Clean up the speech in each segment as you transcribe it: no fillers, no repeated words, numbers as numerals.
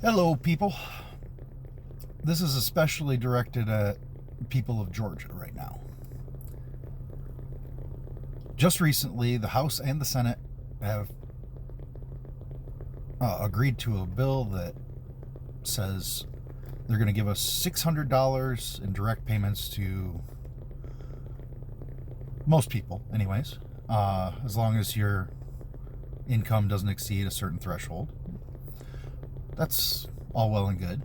Hello, people. This is especially directed at people of Georgia right now. Just recently, the House and the Senate have agreed to a bill that says they're going to give us $600 in direct payments to most people, anyways, as long as your income doesn't exceed a certain threshold. That's all well and good.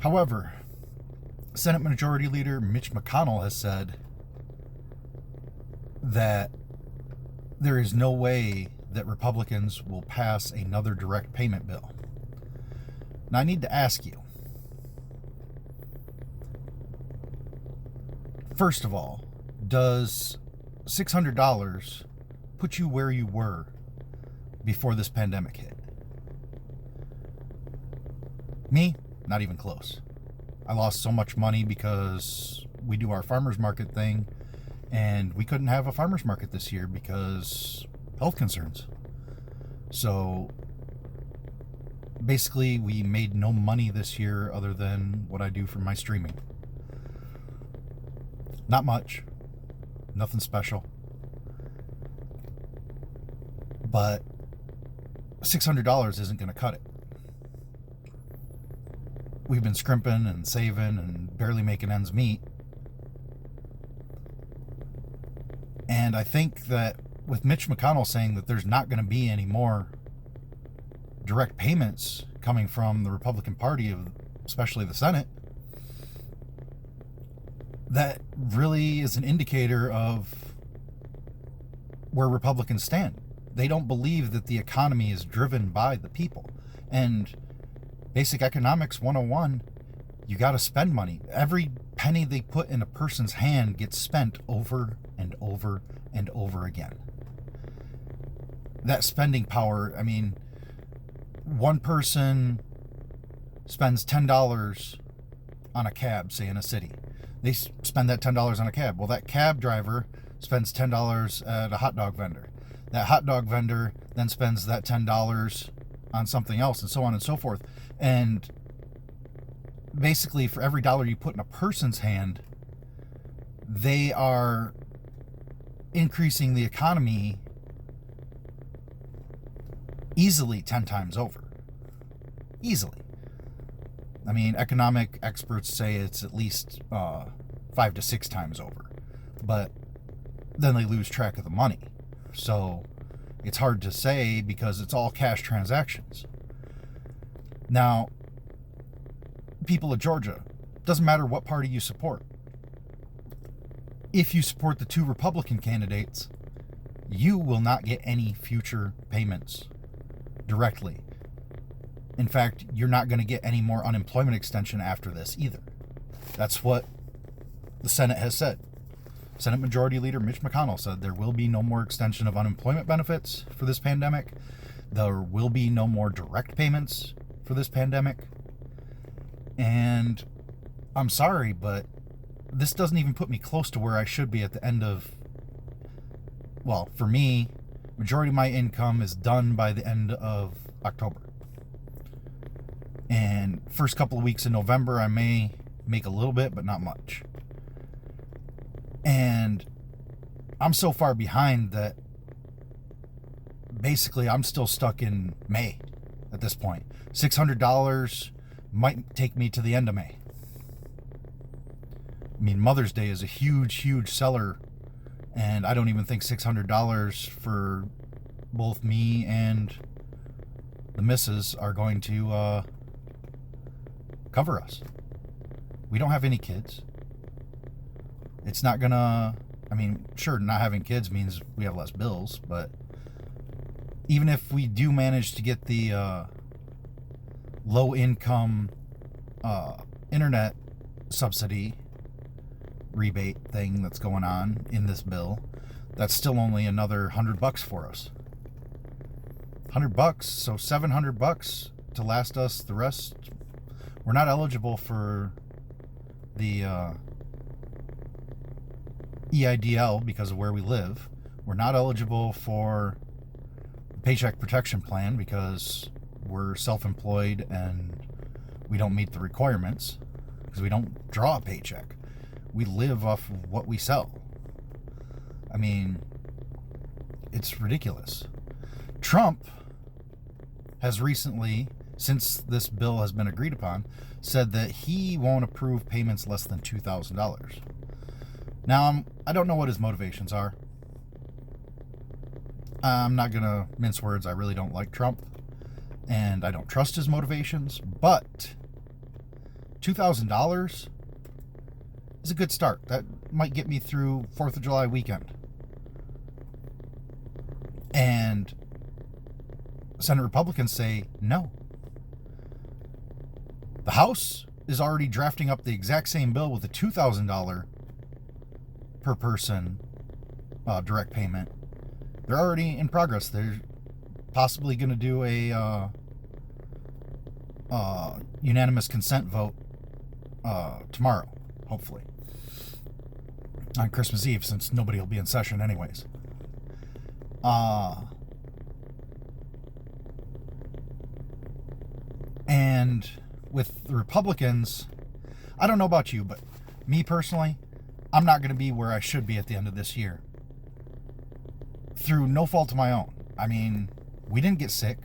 However, Senate Majority Leader Mitch McConnell has said that there is no way that Republicans will pass another direct payment bill. Now, I need to ask you, first of all, does $600 put you where you were before this pandemic hit? Me? Not even close. I lost so much money because we do our farmers market thing, and we couldn't have a farmers market this year because health concerns. So basically, we made no money this year other than what I do for my streaming. Not much. Nothing special. But $600 isn't going to cut it. We've been scrimping and saving and barely making ends meet. And I think that with Mitch McConnell saying that there's not going to be any more direct payments coming from the Republican Party, especially the Senate, that really is an indicator of where Republicans stand. They don't believe that the economy is driven by the people. And Basic Economics 101, you got to spend money. Every penny they put in a person's hand gets spent over and over and over again. That spending power, I mean, one person spends $10 on a cab, say in a city. They spend that $10 on a cab. Well, that cab driver spends $10 at a hot dog vendor. That hot dog vendor then spends that $10 on something else, and so on and so forth. And basically, for every dollar you put in a person's hand, they are increasing the economy easily 10 times over. Easily. I mean, economic experts say it's at least 5 to 6 times over. But then they lose track of the money. So it's hard to say because it's all cash transactions. Now, people of Georgia, doesn't matter what party you support. If you support the 2 Republican candidates, you will not get any future payments directly. In fact, you're not going to get any more unemployment extension after this either. That's what the Senate has said. Senate Majority Leader Mitch McConnell said there will be no more extension of unemployment benefits for this pandemic. There will be no more direct payments for this pandemic. And I'm sorry, but this doesn't even put me close to where I should be at the end of, well, for me, majority of my income is done by the end of October. And first couple of weeks in November, I may make a little bit, but not much. And I'm so far behind that basically I'm still stuck in May at this point. $600 might take me to the end of May. I mean, Mother's Day is a huge seller, and I don't even think $600 for both me and the missus are going to cover us. We don't have any kids. It's not gonna, I mean, sure, not having kids means we have less bills, but even if we do manage to get the low income internet subsidy rebate thing that's going on in this bill, that's still only another $100 for us. $100, so $700 to last us the rest. We're not eligible for the EIDL because of where we live. We're not eligible for the Paycheck Protection Plan because we're self-employed and we don't meet the requirements because we don't draw a paycheck. We live off of what we sell. I mean, it's ridiculous. Trump has recently, since this bill has been agreed upon, said that he won't approve payments less than $2,000. Now, I don't know what his motivations are. I'm not going to mince words. I really don't like Trump, and I don't trust his motivations, but $2,000 is a good start. That might get me through 4th of July weekend. And Senate Republicans say no. The House is already drafting up the exact same bill with a $2,000 per person direct payment. They're already in progress. They're possibly going to do a unanimous consent vote tomorrow, hopefully, on Christmas Eve, since nobody will be in session anyways. And with the Republicans, I don't know about you, but me personally, I'm not going to be where I should be at the end of this year. Through no fault of my own. I mean, we didn't get sick.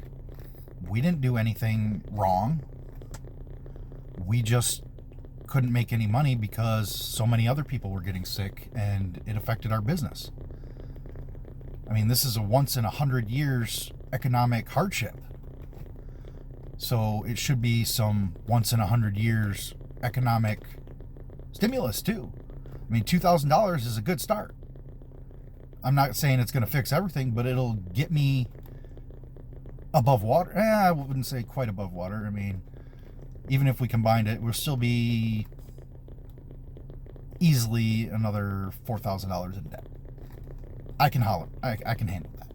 We didn't do anything wrong. We just couldn't make any money because so many other people were getting sick and it affected our business. I mean, this is a once in 100 years economic hardship. So it should be some once in 100 years economic stimulus too. I mean, $2,000 is a good start. I'm not saying it's going to fix everything, but it'll get me above water. I wouldn't say quite above water. I mean, even if we combined it, we'll still be easily another $4,000 in debt. I can holler. I can handle that.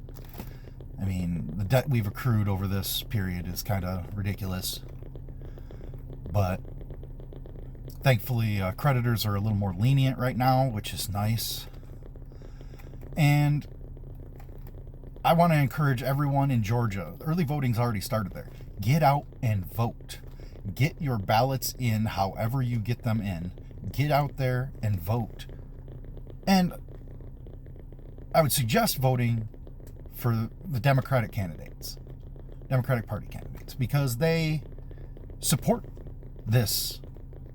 I mean, the debt we've accrued over this period is kind of ridiculous. But thankfully, creditors are a little more lenient right now, which is nice. And I want to encourage everyone in Georgia. Early voting's already started there. Get out and vote. Get your ballots in however you get them in. Get out there and vote. And I would suggest voting for the Democratic candidates, Democratic Party candidates, because they support this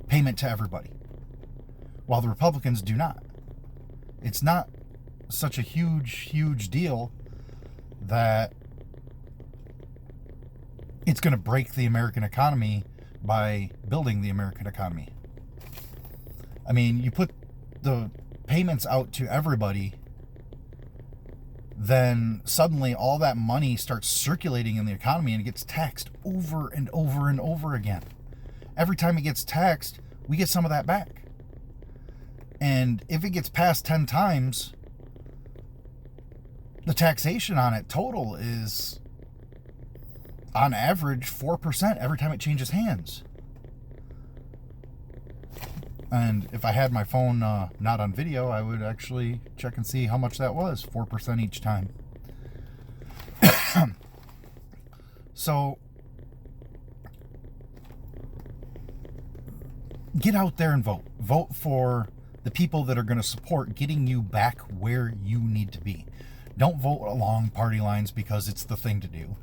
payment to everybody, while the Republicans do not. It's not such a huge deal that it's going to break the American economy by building the American economy. I mean, you put the payments out to everybody, then suddenly all that money starts circulating in the economy and it gets taxed over and over and over again. Every time it gets taxed, we get some of that back. And if it gets passed 10 times, the taxation on it total is, on average, 4% every time it changes hands. And if I had my phone not on video, I would actually check and see how much that was. 4% each time. So, get out there and vote. Vote for the people that are going to support getting you back where you need to be. Don't vote along party lines because it's the thing to do.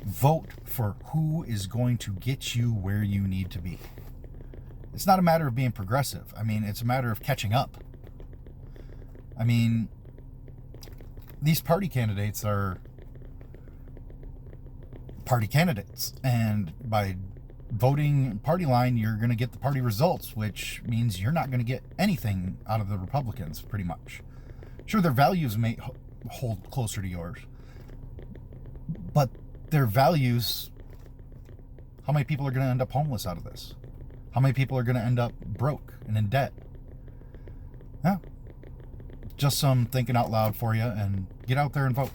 Vote for who is going to get you where you need to be. It's not a matter of being progressive. I mean, it's a matter of catching up. I mean, these party candidates are party candidates. And by voting party line, you're going to get the party results, which means you're not going to get anything out of the Republicans, pretty much. Sure, their values may hold closer to yours, but their values, how many people are going to end up homeless out of this? How many people are going to end up broke and in debt? Yeah. Just some thinking out loud for you, and get out there and vote.